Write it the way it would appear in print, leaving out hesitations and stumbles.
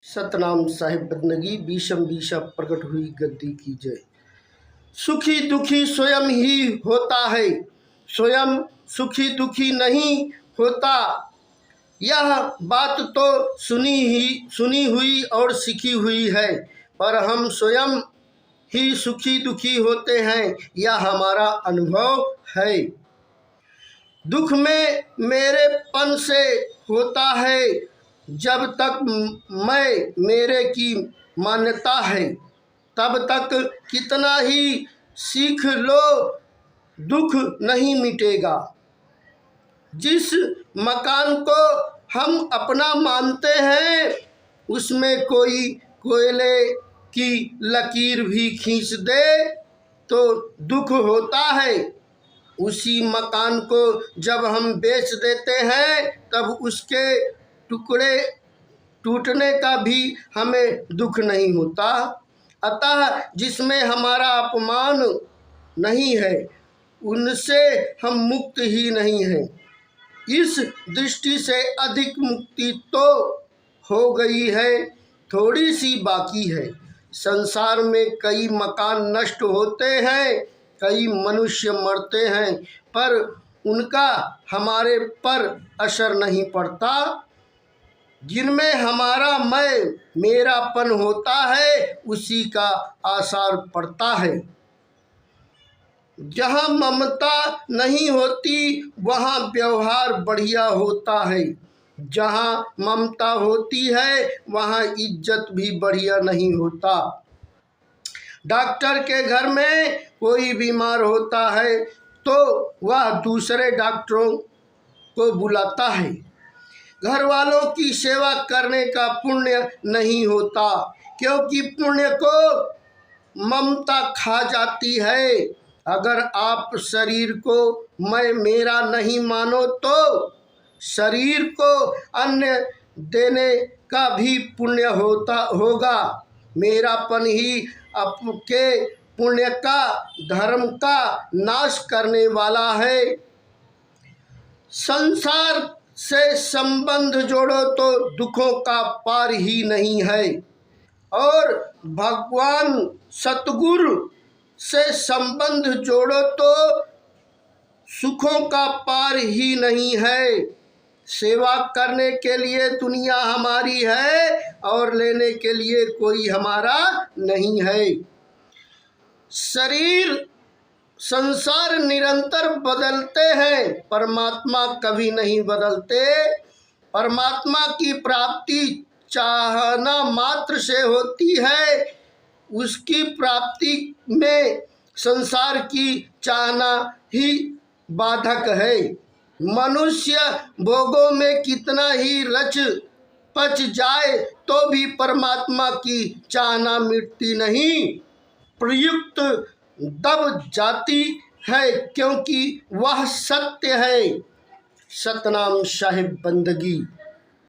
सतनाम साहिब बंदगी बीशम बीशा प्रकट हुई गद्दी की जय। सुखी दुखी स्वयं ही होता है, स्वयं सुखी दुखी नहीं होता। यह बात तो सुनी हुई और सीखी हुई है, पर हम स्वयं ही सुखी दुखी होते हैं, यह हमारा अनुभव है। दुख में मेरेपन से होता है, जब तक मैं मेरे की मान्यता है, तब तक कितना ही सीख लो दुख नहीं मिटेगा। जिस मकान को हम अपना मानते हैं, उसमें कोई कोयले की लकीर भी खींच दे तो दुख होता है। उसी मकान को जब हम बेच देते हैं, तब उसके टुकड़े टूटने का भी हमें दुख नहीं होता। अतः जिसमें हमारा अपमान नहीं है, उनसे हम मुक्त ही नहीं हैं। इस दृष्टि से अधिक मुक्ति तो हो गई है, थोड़ी सी बाकी है। संसार में कई मकान नष्ट होते हैं, कई मनुष्य मरते हैं, पर उनका हमारे पर असर नहीं पड़ता। जिनमें हमारा मैं मेरापन होता है, उसी का आसार पड़ता है। जहाँ ममता नहीं होती, वहाँ व्यवहार बढ़िया होता है। जहाँ ममता होती है, वहाँ इज्जत भी बढ़िया नहीं होता। डॉक्टर के घर में कोई बीमार होता है तो वह दूसरे डॉक्टरों को बुलाता है। घर वालों की सेवा करने का पुण्य नहीं होता, क्योंकि पुण्य को ममता खा जाती है। अगर आप शरीर को मैं मेरा नहीं मानो, तो शरीर को अन्न देने का भी पुण्य होगा। मेरापन ही आपके पुण्य का, धर्म का नाश करने वाला है। संसार से संबंध जोड़ो तो दुखों का पार ही नहीं है, और भगवान सतगुरु से संबंध जोड़ो तो सुखों का पार ही नहीं है। सेवा करने के लिए दुनिया हमारी है, और लेने के लिए कोई हमारा नहीं है। शरीर संसार निरंतर बदलते हैं, परमात्मा कभी नहीं बदलते। परमात्मा की प्राप्ति चाहना मात्र से होती है। उसकी प्राप्ति में संसार की चाहना ही बाधक है। मनुष्य भोगों में कितना ही रच पच जाए, तो भी परमात्मा की चाहना मिटती नहीं, प्रयुक्त दब जाती है, क्योंकि वह सत्य है। सतनाम साहिब बंदगी।